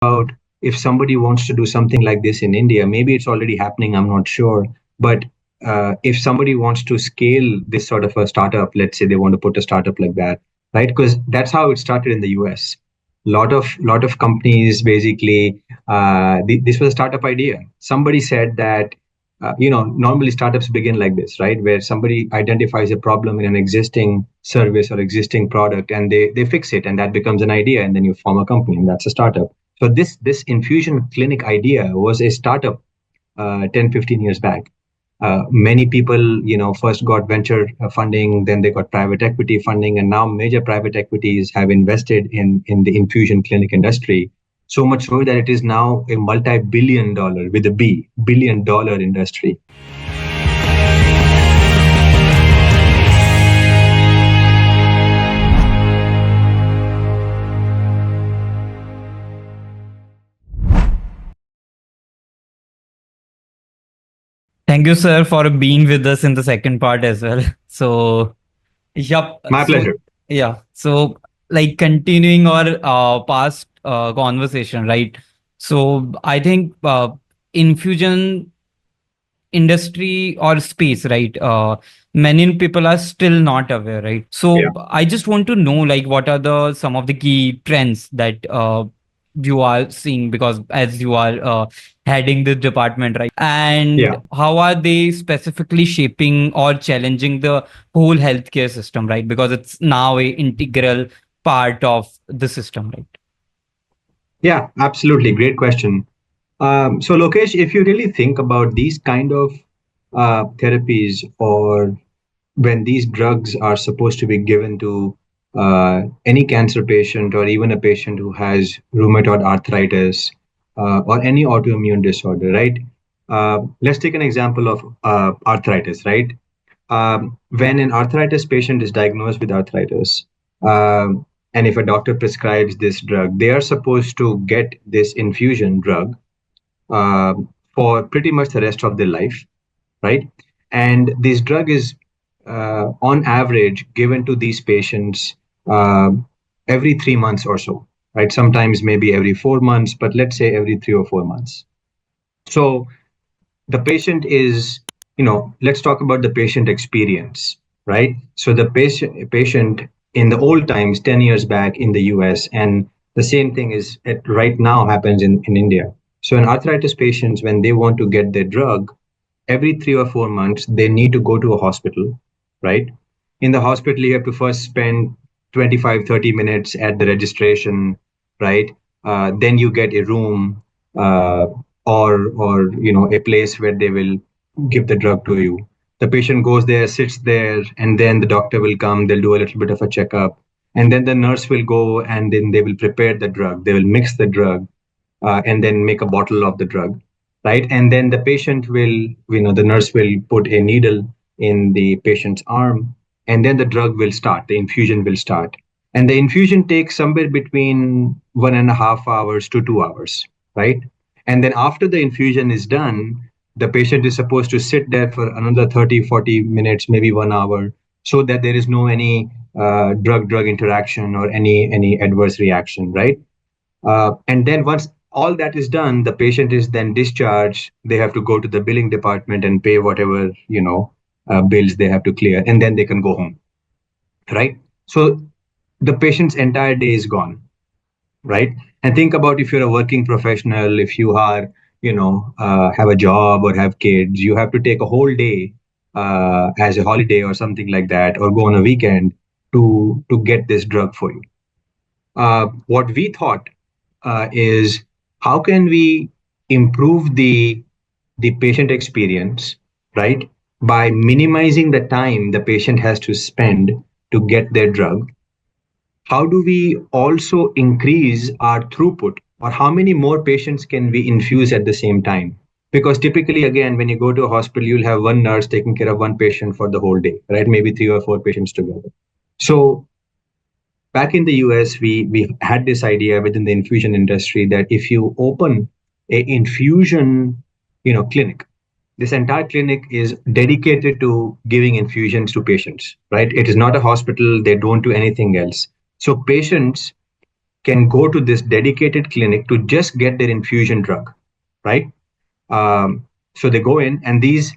about if somebody wants to do something like this in India, maybe it's already happening, I'm not sure. But if somebody wants to scale this sort of a startup, let's say they want to put a startup like that, right? Because that's how it started in the US. Lot of companies basically, this was a startup idea. Somebody said that, normally startups begin like this, right? Where somebody identifies a problem in an existing service or existing product and they fix it, and that becomes an idea, and then you form a company, and that's a startup. So this infusion clinic idea was a startup 10, 15 years back. Many people, first got venture funding, then they got private equity funding, and now major private equities have invested in the infusion clinic industry. So much so that it is now a multi-billion dollar, with a B, billion-dollar industry. Thank you, sir, for being with us in the second part as well. So, yep. My pleasure. Yeah. So, like continuing our past conversation, right? So, I think infusion industry or space, right? Many people are still not aware, right? So, Yeah. I just want to know, like, what are the some of the key trends that you are seeing, because as you are heading this department, right? And Yeah. how are they specifically shaping or challenging the whole healthcare system, right? Because it's now a integral part of the system, right? Yeah, absolutely. Great question. So, Lokesh, if you really think about these kind of therapies, or when these drugs are supposed to be given to any cancer patient, or even a patient who has rheumatoid arthritis or any autoimmune disorder, right? Let's take an example of arthritis, right? When an arthritis patient is diagnosed with arthritis, and if a doctor prescribes this drug, they are supposed to get this infusion drug uh, for pretty much the rest of their life, right? And this drug is, on average, given to these patients uh, every 3 months or so, right? Sometimes maybe every 4 months, but let's say every 3 or 4 months. So the patient is, let's talk about the patient experience, right? So the patient in the old times, 10 years back in the US, and the same thing is right now happens in India. So in arthritis patients, when they want to get their drug, every 3 or 4 months, they need to go to a hospital, right? In the hospital, you have to first spend 25, 30 minutes at the registration, right? Then you get a room, or a place where they will give the drug to you. The patient goes there, sits there, and then the doctor will come. They'll do a little bit of a checkup, and then the nurse will go, and then they will prepare the drug. They will mix the drug, and then make a bottle of the drug, right? And then the patient will, the nurse will put a needle in the patient's arm, and then the drug will start, the infusion will start. And the infusion takes somewhere between 1.5 hours to 2 hours, right? And then after the infusion is done, the patient is supposed to sit there for another 30, 40 minutes, maybe 1 hour, so that there is no any drug interaction or any adverse reaction, right? And then once all that is done, the patient is then discharged. They have to go to the billing department and pay whatever, bills they have to clear, and then they can go home, right? So the patient's entire day is gone, right? And think about, if you're a working professional, if you are, have a job or have kids, you have to take a whole day as a holiday or something like that, or go on a weekend to get this drug for you. What we thought is, how can we improve the patient experience, right? By minimizing the time the patient has to spend to get their drug. How do we also increase our throughput, or how many more patients can we infuse at the same time? Because typically, again, when you go to a hospital, you'll have one nurse taking care of one patient for the whole day, right? Maybe 3 or 4 patients together. So back in the US, we had this idea within the infusion industry that if you open a infusion, clinic, this entire clinic is dedicated to giving infusions to patients, right? It is not a hospital. They don't do anything else. So patients can go to this dedicated clinic to just get their infusion drug, right? So they go in, and these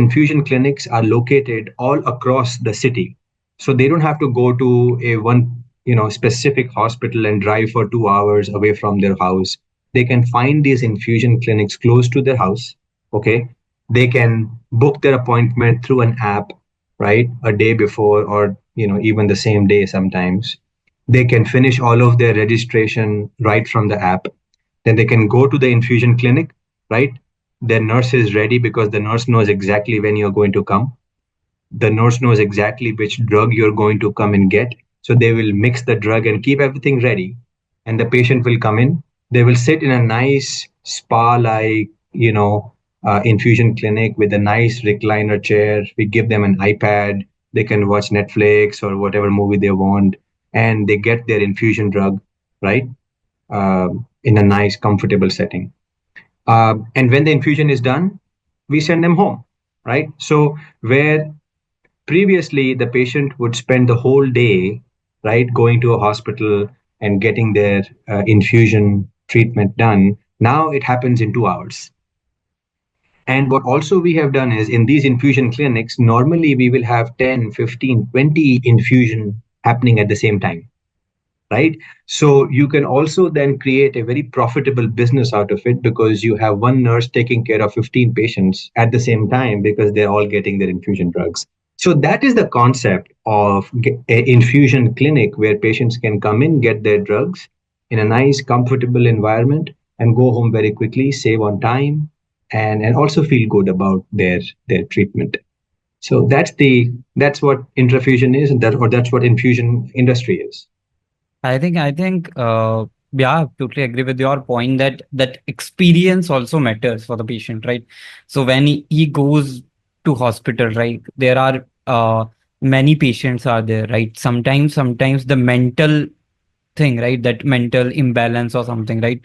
infusion clinics are located all across the city. So they don't have to go to a one specific hospital and drive for 2 hours away from their house. They can find these infusion clinics close to their house. Okay, they can book their appointment through an app, right? A day before, or even the same day sometimes. They can finish all of their registration right from the app. Then they can go to the infusion clinic, right? Their nurse is ready because the nurse knows exactly when you're going to come. The nurse knows exactly which drug you're going to come and get. So they will mix the drug and keep everything ready. And the patient will come in. They will sit in a nice spa like, infusion clinic with a nice recliner chair. We give them an iPad. They can watch Netflix or whatever movie they want. And they get their infusion drug, right? In a nice, comfortable setting. And when the infusion is done, we send them home, right? So where previously the patient would spend the whole day, right, going to a hospital and getting their infusion treatment done, now it happens in 2 hours. And what also we have done is in these infusion clinics, normally we will have 10, 15, 20 infusion happening at the same time, right? So you can also then create a very profitable business out of it because you have one nurse taking care of 15 patients at the same time because they're all getting their infusion drugs. So that is the concept of a infusion clinic where patients can come in, get their drugs in a nice, comfortable environment and go home very quickly, save on time, and also feel good about their treatment. So that's what intrafusion is, and that's what infusion industry is. I think, yeah, totally agree with your point that experience also matters for the patient, right? So when he goes to hospital, right, there are many patients are there, right? Sometimes the mental thing, right, that mental imbalance or something, right,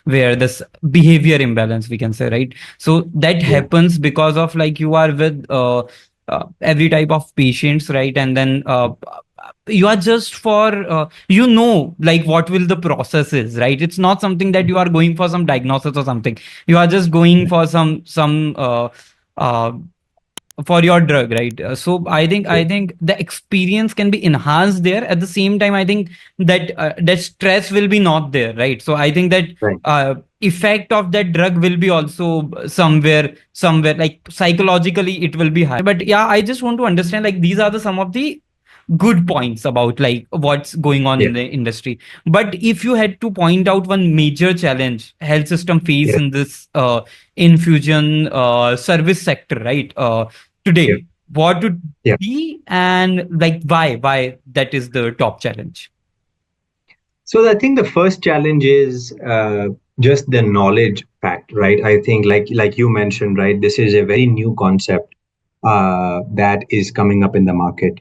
where this behavior imbalance we can say, right? So that Yeah. happens because of like you are with every type of patients, right? And then you are just for like what will the process is, right? It's not something that you are going for some diagnosis or something. You are just going for some uh, for your drug, right? So Yeah. I think the experience can be enhanced there. At the same time, I think that that stress will be not there, right? So I think that Right. effect of that drug will be also somewhere like psychologically it will be high. But yeah, I just want to understand like these are the some of the good points about like what's going on Yeah. in the industry. But if you had to point out one major challenge health system face Yeah. in this infusion service sector, right, Yeah. today, what would Yeah. be, and like why that is the top challenge? So I think the first challenge is just the knowledge fact, right? I think like you mentioned, right? This is a very new concept that is coming up in the market,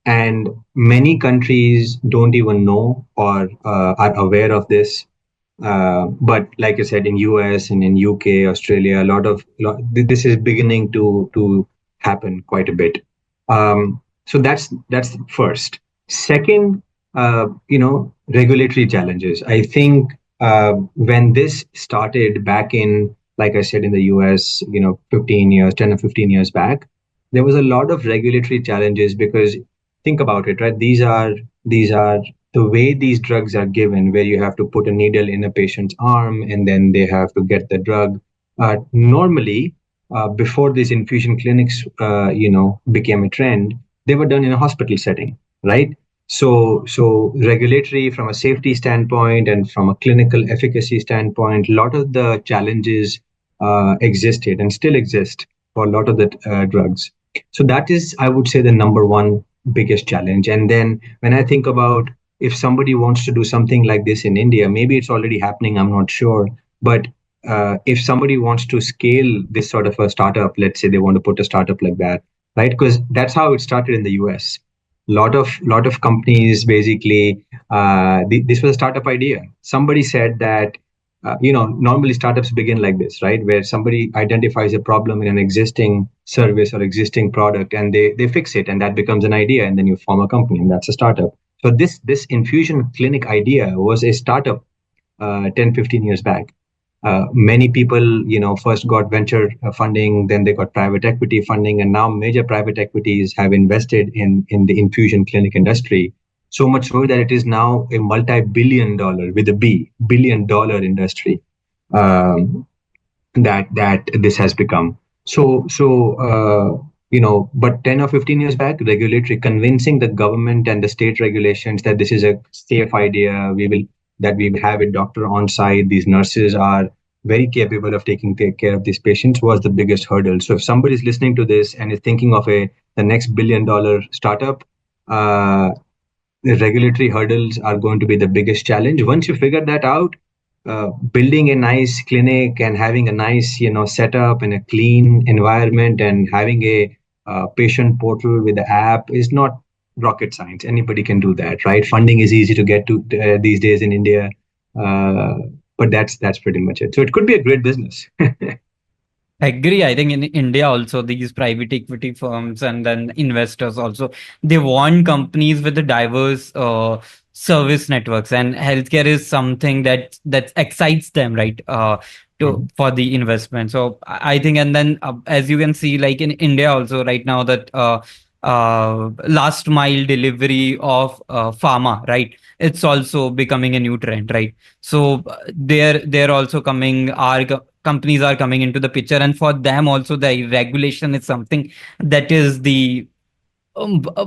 and many countries don't even know or are aware of this. But like I said, in US and in UK, Australia, this is beginning to happen quite a bit. So that's first. Second, regulatory challenges. I think when this started back in, like I said, in the US, 15 years, 10 or 15 years back, there was a lot of regulatory challenges because think about it, right? These are the way these drugs are given, where you have to put a needle in a patient's arm and then they have to get the drug. Normally, before these infusion clinics, became a trend, they were done in a hospital setting, right? So regulatory from a safety standpoint and from a clinical efficacy standpoint, a lot of the challenges existed and still exist for a lot of the drugs. So that is, I would say, the number one biggest challenge. And then when I think about if somebody wants to do something like this in India, maybe it's already happening, I'm not sure. But if somebody wants to scale this sort of a startup, let's say they want to put a startup like that, right? Because that's how it started in the US. Lot of companies basically, this was a startup idea. Somebody said that normally startups begin like this, right, where somebody identifies a problem in an existing service or existing product and they fix it, and that becomes an idea, and then you form a company, and that's a startup. So this infusion clinic idea was a startup 10, 15 years back. Many people, first got venture funding, then they got private equity funding, and now major private equities have invested in the infusion clinic industry. So much so that it is now a multi-billion dollar, with a B, billion dollar industry. Um, that this has become. But 10 or 15 years back, regulatory convincing the government and the state regulations that this is a safe idea, we will have a doctor on site, these nurses are very capable of taking take care of these patients, was the biggest hurdle. So if somebody is listening to this and is thinking of the next billion-dollar startup, uh, the regulatory hurdles are going to be the biggest challenge. Once you figure that out, building a nice clinic and having a nice, setup and a clean environment and having a patient portal with the app is not rocket science. Anybody can do that, right? Funding is easy to get to these days in India, uh, but that's pretty much it. So it could be a great business. Agree. I think in India also these private equity firms and then investors also, they want companies with a diverse service networks, and healthcare is something that excites them, right? To Mhm. for the investment. So I think, and then as you can see, like in India also right now, that last mile delivery of pharma, right? It's also becoming a new trend, right? So they're also coming. Our companies are coming into the picture, and for them also the regulation is something that is the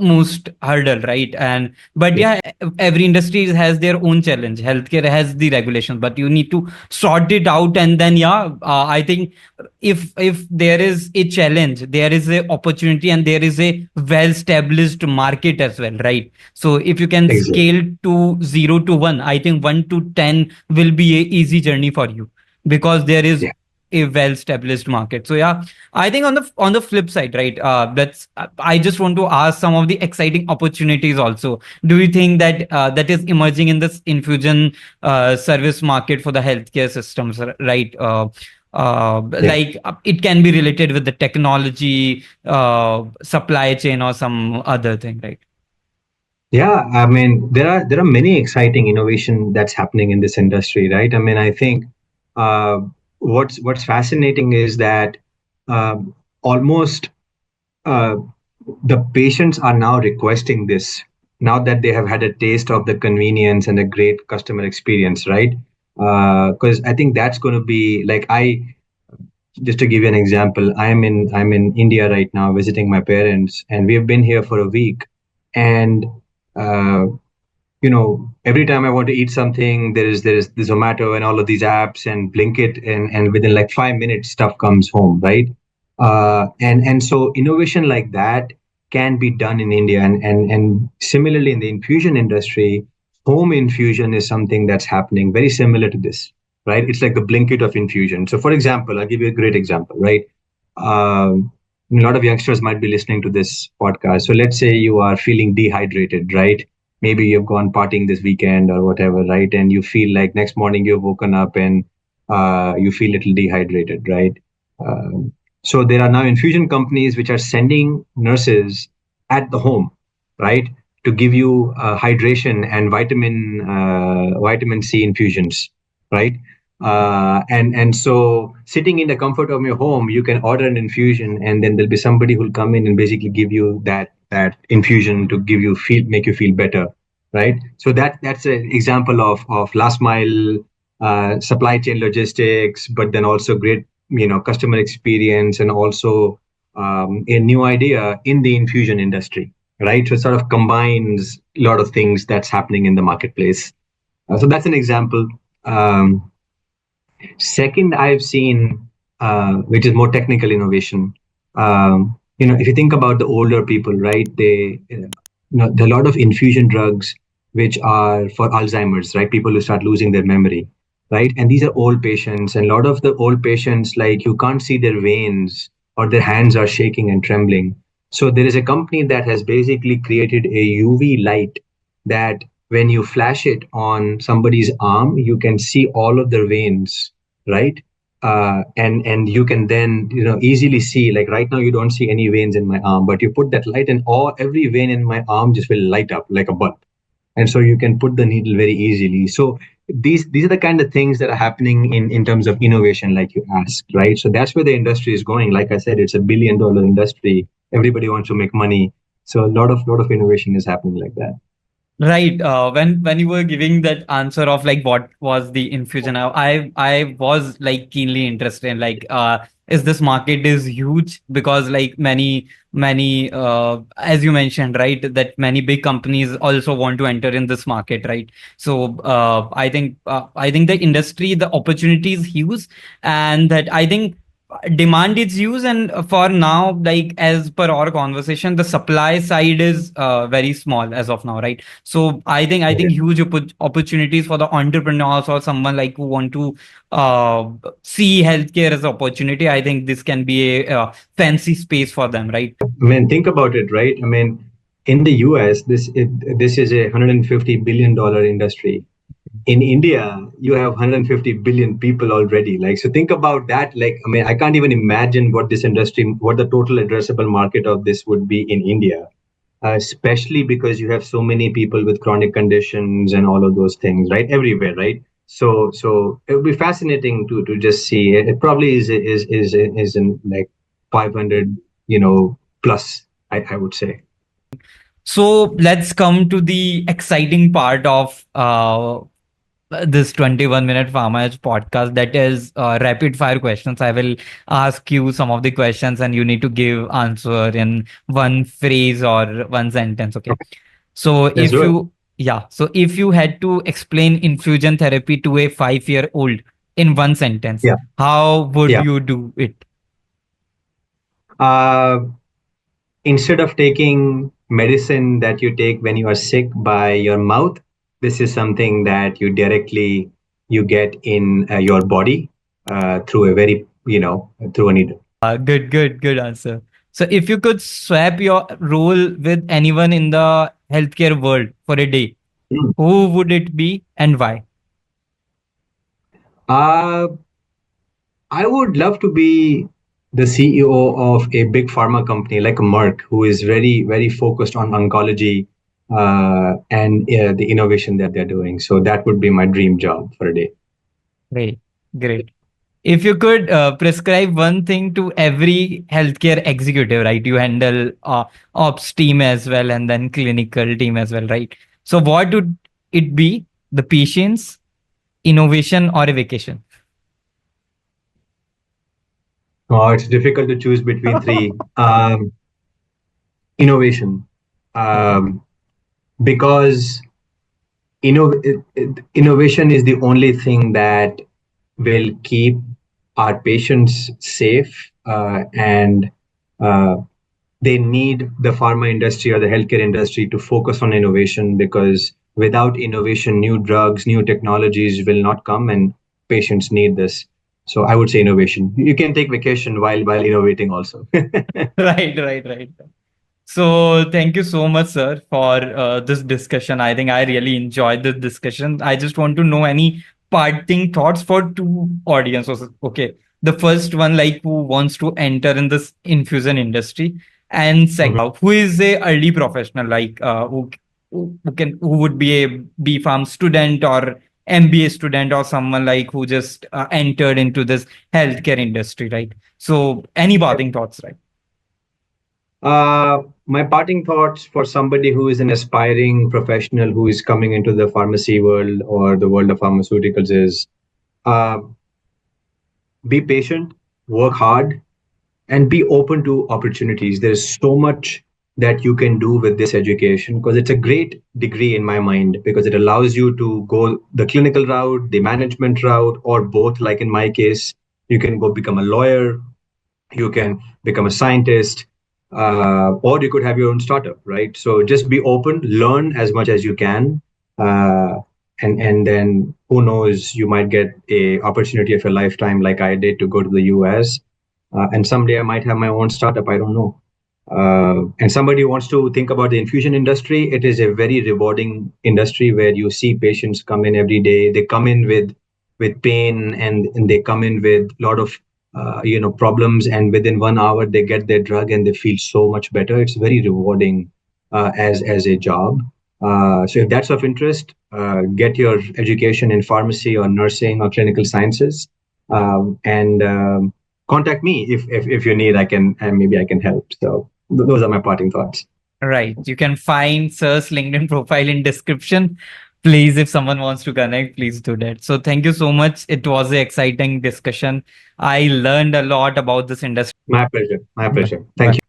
most hurdle, right? And but Yeah, yeah, every industry has their own challenge. Healthcare has the regulations, but you need to sort it out. And then yeah, I think if there is a challenge, there is a opportunity, and there is a well established market as well, right? So if you can exactly. scale to 0 to 1, I think 1 to 10 will be a easy journey for you, because there is Yeah. a well established market. So yeah, I think on the flip side, right? That's I just want to ask some of the exciting opportunities also. Do you think that that is emerging in this infusion service market for the healthcare systems, right? Yeah. Like it can be related with the technology, supply chain, or some other thing, right? Yeah, I mean, there are many exciting innovation that's happening in this industry, right? I mean, I think uh, what's fascinating is that um almost uh, the patients are now requesting this, now that they have had a taste of the convenience and a great customer experience, right? Because I think that's going to be like, just to give you an example, I'm in India right now visiting my parents, and we have been here for a week, and uh, every time I want to eat something, there is the Zomato and all of these apps and Blinkit, and within like 5 minutes, stuff comes home, right? And so innovation like that can be done in India, and similarly in the infusion industry, home infusion is something that's happening very similar to this, right? It's like the Blinkit of infusion. So, for example, I'll give you a great example, right? A lot of youngsters might be listening to this podcast. So let's say you are feeling dehydrated, right? Maybe you've gone partying this weekend or whatever, right? And you feel like next morning you've woken up and you feel a little dehydrated, right? Um, so there are now infusion companies which are sending nurses at the home, right, to give you hydration and vitamin C infusions, right? And so sitting in the comfort of your home, you can order an infusion, and then there'll be somebody who'll come in and basically give you that infusion to make you feel better, right? So that's an example of last mile supply chain logistics, but then also great customer experience, and also a new idea in the infusion industry, right? So it sort of combines a lot of things that's happening in the marketplace. So that's an example. Second, I've seen, which is more technical innovation. If you think about the older people, right? There are a lot of infusion drugs which are for Alzheimer's, right? People who start losing their memory, right? And these are old patients, and a lot of the old patients, like, you can't see their veins, or their hands are shaking and trembling. So there is a company that has basically created a UV light that when you flash it on somebody's arm, you can see all of their veins, right? And you can then easily see, like, right now you don't see any veins in my arm, but you put that light and all every vein in my arm just will light up like a bulb, and so you can put the needle very easily. So these are the kind of things that are happening in terms of innovation, like you asked, right? So that's where the industry is going. Like I said, it's $1 billion industry. Everybody wants to make money, so a lot of innovation is happening like that. Right. When you were giving that answer of like what was the infusion, I was like keenly interested in like is this market is huge because like many as you mentioned, right, that many big companies also want to enter in this market, right? So I think the industry, the opportunity is huge, and that I think demand is huge, and for now, like as per our conversation, the supply side is very small as of now, right? So I think huge opportunities for the entrepreneurs or someone like who want to see healthcare as opportunity. I think this can be a fancy space for them, right? I mean, think about it, right? I mean, in the US, this is a $150 billion industry. In India, you have 150 billion people already. Like, so think about that. Like, I mean, I can't even imagine what this industry, what the total addressable market of this would be in India, especially because you have so many people with chronic conditions and all of those things, right? Everywhere, right? So it would be fascinating to just see. It probably is in like 500, plus. I would say. So let's come to the exciting part of this 21-minute Pharma Edge podcast, that is rapid fire questions. I will ask you some of the questions and you need to give answer in one phrase or one sentence. Okay. So Let's do it. so if you had to explain infusion therapy to a 5-year old in one sentence, Yeah, how would yeah. you do it? Uh, Instead of taking medicine that you take when you are sick by your mouth, this is something that you get in your body through a very through a needle. Good answer. So if you could swap your role with anyone in the healthcare world for a day, Mm. who would it be and why? Uh, I would love to be the CEO of a big pharma company like Merck, who is very focused on oncology and the innovation that they're doing. So that would be my dream job for a day. Great, great. If you could prescribe one thing to every healthcare executive, right? You handle ops team as well and then clinical team as well, right? So what would it be? The patients, innovation, or a vacation? Oh, it's difficult to choose between three. Innovation, Okay. because innovation is the only thing that will keep our patients safe, and uh, they need the pharma industry or the healthcare industry to focus on innovation, because without innovation, new drugs, new technologies will not come, and patients need this. So I would say innovation. You can take vacation while innovating also. Right. So thank you so much, sir, for this discussion. I think I really enjoyed the discussion. I just want to know any parting thoughts for two audiences. Okay, the first one, like who wants to enter in this infusion industry, and second, Mhm. who is a early professional, like who would be a B Farm student or MBA student or someone like who just entered into this healthcare industry, right? So any parting thoughts, right? My parting thoughts for somebody who is an aspiring professional who is coming into the pharmacy world or the world of pharmaceuticals is, uh, be patient, work hard, and be open to opportunities. There's so much that you can do with this education, because it's a great degree in my mind, because it allows you to go the clinical route, the management route, or both. Like in my case, you can go become a lawyer, you can become a scientist, or you could have your own startup, right? So just be open, learn as much as you can, uh, and then who knows, you might get a opportunity of a lifetime, like I did, to go to the US, and someday I might have my own startup. I don't know. And somebody who wants to think about the infusion industry, it is a very rewarding industry where you see patients come in every day. They come in with pain, and they come in with a lot of problems, and within 1 hour they get their drug and they feel so much better. It's very rewarding as a job. So if that's of interest, get your education in pharmacy or nursing or clinical sciences, and contact me if you need. I can, and maybe I can help. So those are my parting thoughts. Right. You can find Sir's LinkedIn profile in description. Please, if someone wants to connect, please do that. So thank you so much. It was an exciting discussion. I learned a lot about this industry. My pleasure. My But pleasure. Thank you.